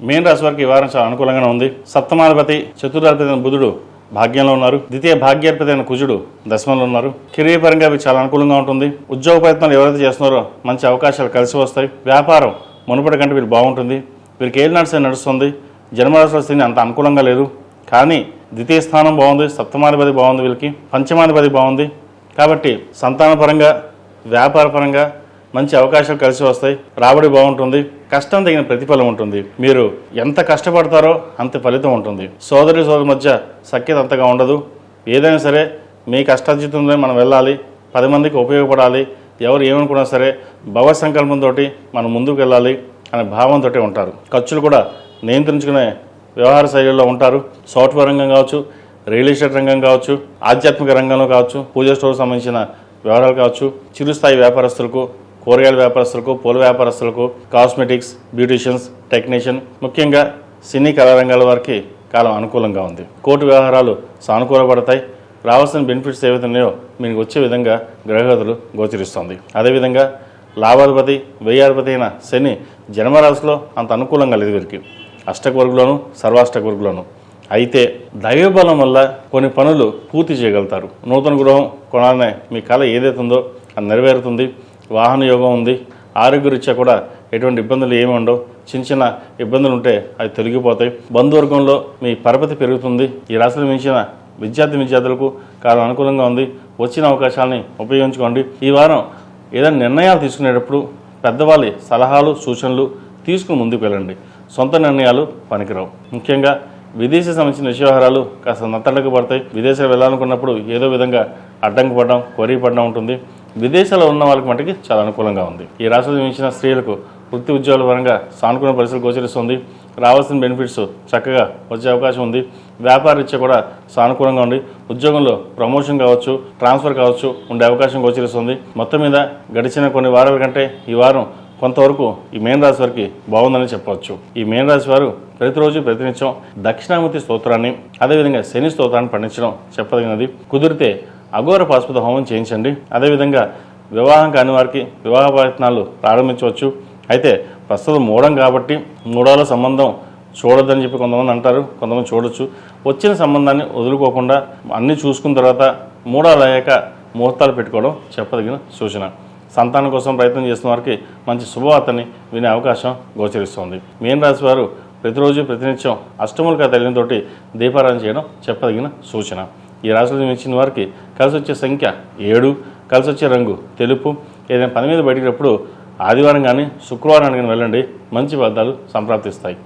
మీన రాశి వారికి ఈ వారం చాలా అనుకూలంగానే ఉంది. సప్తమాధిపతి చతుర్థాధిపతి బుధుడు భాగ్యంలో ఉన్నారు. ద్వితీయ భాగ్యాధిపతి అయిన కుజుడు దశమంలో ఉన్నారు. కెరీర్ పరంగా అవి చాలా అనుకూలంగా ఉంటుంది. ఉద్యోగ ప్రయత్నాలు ఎవరైతే చేస్తున్నారో మంచి అవకాశాలు కలిసి వస్తాయి. వ్యాపారం మునుపటి కంటే వీరు బాగుంటుంది. వీరికి ఏలినాటి నడుస్తుంది. జన్మరాశిలో స్థితి అంత అనుకూలంగా లేదు, కానీ ద్వితీయ స్థానం బాగుంది, సప్తమాధిపతి బాగుంది, వీళ్ళకి పంచమాధిపతి బాగుంది. కాబట్టి సంతానపరంగా వ్యాపారపరంగా మంచి అవకాశాలు కలిసి వస్తాయి. రాబడి బాగుంటుంది. కష్టం తగిన ప్రతిఫలం ఉంటుంది. మీరు ఎంత కష్టపడతారో అంత ఫలితం ఉంటుంది. సోదరి మధ్య సఖ్యత అంతగా ఉండదు. ఏదైనా సరే మీ కష్టార్జితంలో మనం వెళ్ళాలి, 10 మందికి ఉపయోగపడాలి, ఎవరు ఏమనుకున్నా సరే భవ సంకల్పంతో మనం ముందుకు వెళ్ళాలి అనే భావంతో ఉంటారు. ఖర్చులు కూడా నియంత్రించుకునే వ్యవహార శైలిలో ఉంటారు. సాఫ్ట్వేర్ రంగం కావచ్చు, రియల్ ఎస్టేట్ రంగం కావచ్చు, ఆధ్యాత్మిక రంగంలో కావచ్చు, పూజ స్టోర్ సంబంధించిన వ్యవహారాలు కావచ్చు, చిరుస్థాయి వ్యాపారస్తులకు, కూరగాయల వ్యాపారస్తులకు, పూల వ్యాపారస్తులకు, కాస్మెటిక్స్, బ్యూటీషియన్స్, టెక్నీషియన్, ముఖ్యంగా సినీ కళారంగాల వారికి కాలం అనుకూలంగా ఉంది. కోర్టు వ్యవహారాలు సానుకూలపడతాయి. రావాల్సిన బెనిఫిట్స్ ఏవైతే ఉన్నాయో మీకు వచ్చే విధంగా గ్రహగతులు గోచరిస్తుంది. అదేవిధంగా లాభాధిపతి వ్యయాధిపతి అయిన శని జన్మరాశిలో అంత అనుకూలంగా లేదు వీరికి. అష్టక వర్గులోను, సర్వాష్టక వర్గులోను. అయితే దైవబలం వల్ల కొన్ని పనులు పూర్తి చేయగలుగుతారు. నూతన గృహం కొనాలనే మీ కళ ఏదైతే ఉందో అది నెరవేరుతుంది. వాహన యోగం ఉంది. ఆరోగ్యరీత్యా కూడా ఎటువంటి ఇబ్బందులు ఏమి ఉండవు. చిన్న చిన్న ఇబ్బందులు ఉంటే అవి తొలగిపోతాయి. బంధువర్గంలో మీ పరపతి పెరుగుతుంది. ఈ రాశిలో మించిన విద్యార్థులకు కాలం అనుకూలంగా ఉంది. వచ్చిన అవకాశాలని ఉపయోగించుకోండి. ఈ వారం ఏదైనా నిర్ణయాలు తీసుకునేటప్పుడు పెద్దవాళ్ళ సలహాలు సూచనలు తీసుకుని ముందుకు వెళ్ళండి. సొంత నిర్ణయాలు పనికిరావు. ముఖ్యంగా విదేశీ సంబంధించిన వ్యవహారాలు కాస్త నత్తడకు పడతాయి. విదేశాలు వెళ్ళాలనుకున్నప్పుడు ఏదో విధంగా అడ్డంకి పడడం, కొరి పడడం ఉంటుంది. విదేశాల్లో ఉన్న వాళ్ళకి మటుకి చాలా అనుకూలంగా ఉంది. ఈ రాశిలో జన్మించిన స్త్రీలకు వృత్తి ఉద్యోగాల పరంగా సానుకూల పరిస్థితులు గోచరిస్తుంది. రావాల్సిన బెనిఫిట్స్ చక్కగా వచ్చే అవకాశం ఉంది. వ్యాపార రీత్యా కూడా సానుకూలంగా ఉంది. ఉద్యోగంలో ప్రమోషన్ కావచ్చు, ట్రాన్స్ఫర్ కావచ్చు ఉండే అవకాశం గోచరిస్తుంది. మొత్తం మీద గడిచిన కొన్ని వారాల కంటే ఈ వారం కొంతవరకు ఈ మీన రాశి వారికి బాగుందని చెప్పవచ్చు. ఈ మీన రాశి వారు ప్రతిరోజు ప్రతినిత్యం దక్షిణామూర్తి స్తోత్రాన్ని, అదేవిధంగా శని స్తోత్రాన్ని పండించడం చెప్పదగినది. కుదిరితే అఘోర పాశుపత హోమం చేయించండి. అదేవిధంగా వివాహం కాని వారికి వివాహ ప్రయత్నాలు ప్రారంభించవచ్చు. అయితే ప్రస్తుతం మూడం కాబట్టి మూడాల సంబంధం చూడొద్దని చెప్పి కొంతమంది అంటారు, కొంతమంది చూడొచ్చు. వచ్చిన సంబంధాన్ని వదులుకోకుండా అన్నీ చూసుకున్న తర్వాత మూడాలు అయ్యాక ముహూర్తాలు పెట్టుకోవడం చెప్పదగిన సూచన. సంతానం కోసం ప్రయత్నం చేస్తున్న వారికి మంచి శుభవార్తని వినే అవకాశం గోచరిస్తుంది. మీన రాశి వారు ప్రతిరోజు ప్రతినిత్యం అష్టములుగా తల్లితోటి దీపారాధన చేయడం చెప్పదగిన సూచన. ఈ రాశిలో జన్మించిన వారికి కలిసి వచ్చే సంఖ్య 7, కలిసి వచ్చే రంగు తెలుపు. ఏదైనా పని మీద బయటికినప్పుడు ఆదివారం కానీ శుక్రవారం కానీ వెళ్ళండి. మంచి ఫలితాలు సంప్రాప్తిస్తాయి.